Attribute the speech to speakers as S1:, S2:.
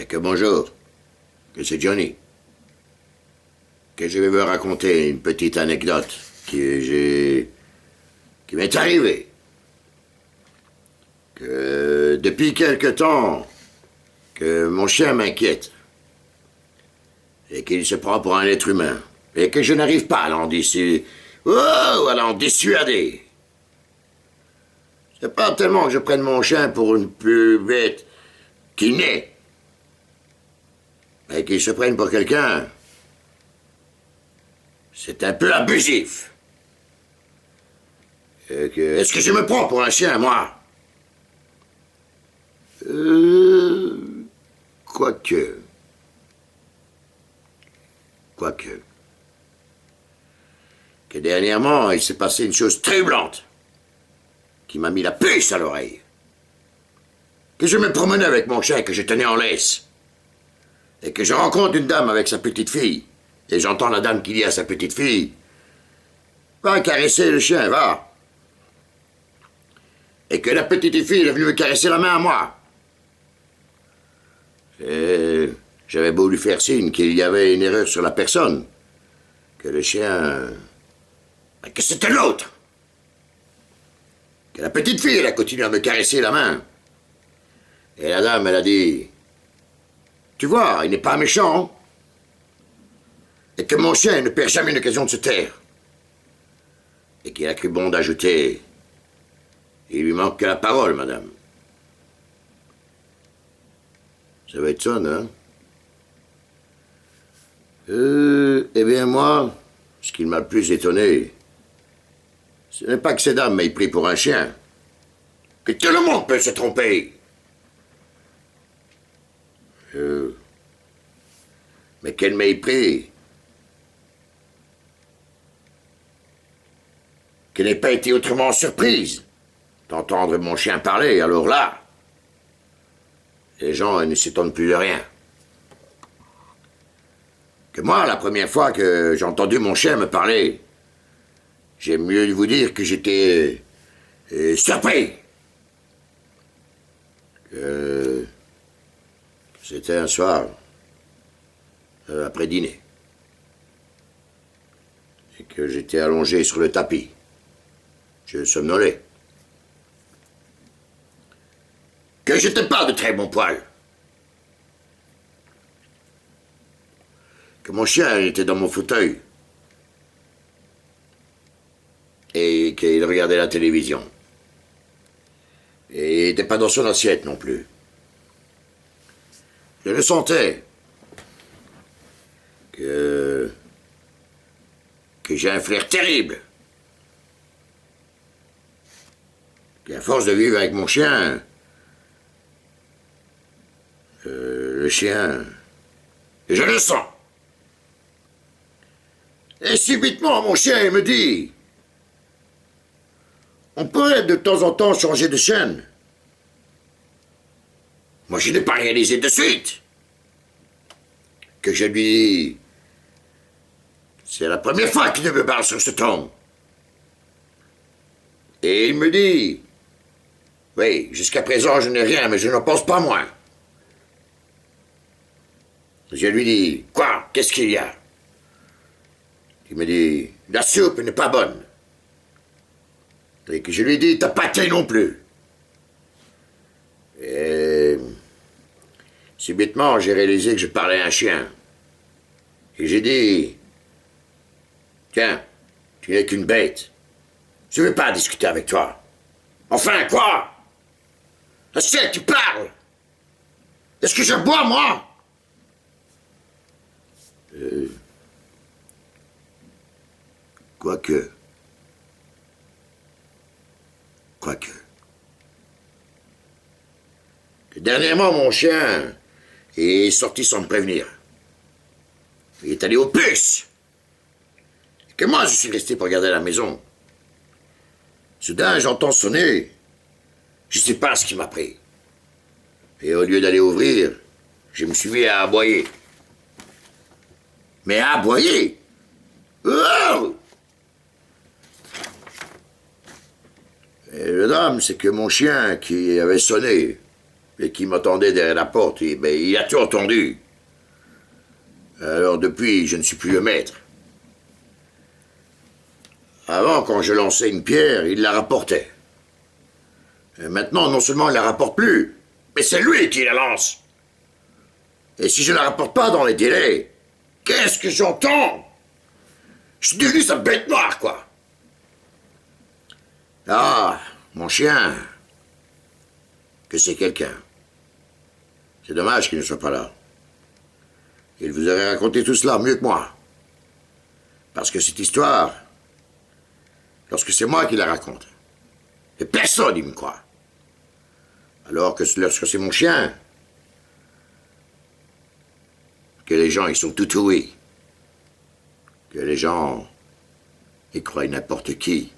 S1: Et que bonjour, que c'est Johnny. Que je vais vous raconter une petite anecdote qui m'est arrivée. Que depuis quelque temps, que mon chien m'inquiète. Et qu'il se prend pour un être humain. Et que je n'arrive pas à l'en dissuader. Oh, à l'en dissuader. C'est pas tellement que je prenne mon chien pour une plus bête qui naît. Mais qu'il se prenne pour quelqu'un. C'est un peu abusif. Est-ce que je me prends pour un chien, moi? Quoique. Que dernièrement, il s'est passé une chose troublante qui m'a mis la puce à l'oreille. Que je me promenais avec mon chien que je tenais en laisse. Et que je rencontre une dame avec sa petite fille. Et j'entends la dame qui dit à sa petite fille: va caresser le chien, va. Et que la petite fille est venue me caresser la main à moi. Et j'avais beau lui faire signe qu'il y avait une erreur sur la personne. Que le chien... que c'était l'autre. Que la petite fille, elle a continué à me caresser la main. Et la dame, elle a dit: tu vois, il n'est pas méchant. Et que mon chien ne perd jamais une occasion de se taire. Et qu'il a cru bon d'ajouter: il lui manque que la parole, madame. Ça va être ça, hein? Eh bien, moi, ce qui m'a le plus étonné, ce n'est pas que ces dames m'aient pris pour un chien. Que tout le monde peut se tromper. Mais qu'elle m'ait pris. Qu'elle n'ait pas été autrement surprise d'entendre mon chien parler, alors là, les gens ne s'étonnent plus de rien. Que moi, la première fois que j'ai entendu mon chien me parler, j'aime mieux vous dire que j'étais surpris. Que c'était un soir, après dîner, et que j'étais allongé sur le tapis. Je somnolais. Que j'étais pas de très bon poil. Que mon chien était dans mon fauteuil. Et qu'il regardait la télévision. Et il n'était pas dans son assiette non plus. Je le sentais. Que j'ai un flair terrible. Qu'à force de vivre avec mon chien, le chien, et je le sens. Et subitement, mon chien, il me dit: on pourrait de temps en temps changer de chaîne. Moi, je n'ai pas réalisé de suite. Que je lui dis: c'est la première fois qu'il me parle sur ce ton. Et il me dit: oui, jusqu'à présent, je n'ai rien, mais je n'en pense pas moins. Je lui dis: quoi? Qu'est-ce qu'il y a? Il me dit: la soupe n'est pas bonne. Et que je lui dis: t'as pas été non plus. Et subitement, j'ai réalisé que je parlais à un chien. Et j'ai dit: tiens, tu n'es qu'une bête. Je ne veux pas discuter avec toi. Enfin, quoi? Un chien qui parle. Est-ce que je bois, moi? Quoique. Dernièrement, mon chien est sorti sans me prévenir. Il est allé aux puces. Et que moi, je suis resté pour regarder la maison. Soudain, j'entends sonner. Je ne sais pas ce qui m'a pris. Et au lieu d'aller ouvrir, je me suis mis à aboyer. Mais à aboyer? Oh! Et le drame, c'est que mon chien qui avait sonné et qui m'attendait derrière la porte. Et, ben, il a tout entendu. Alors depuis, je ne suis plus le maître. Avant, quand je lançais une pierre, il la rapportait. Et maintenant, non seulement il la rapporte plus, mais c'est lui qui la lance. Et si je ne la rapporte pas dans les délais, qu'est-ce que j'entends? Je suis devenu sa bête noire, quoi. Ah, mon chien, que c'est quelqu'un. C'est dommage qu'il ne soit pas là. Il vous aurait raconté tout cela mieux que moi. Parce que cette histoire, lorsque c'est moi qui la raconte, et personne n'y me croit. Alors que lorsque c'est mon chien, que les gens ils sont tout ouïs, que les gens ils croient n'importe qui.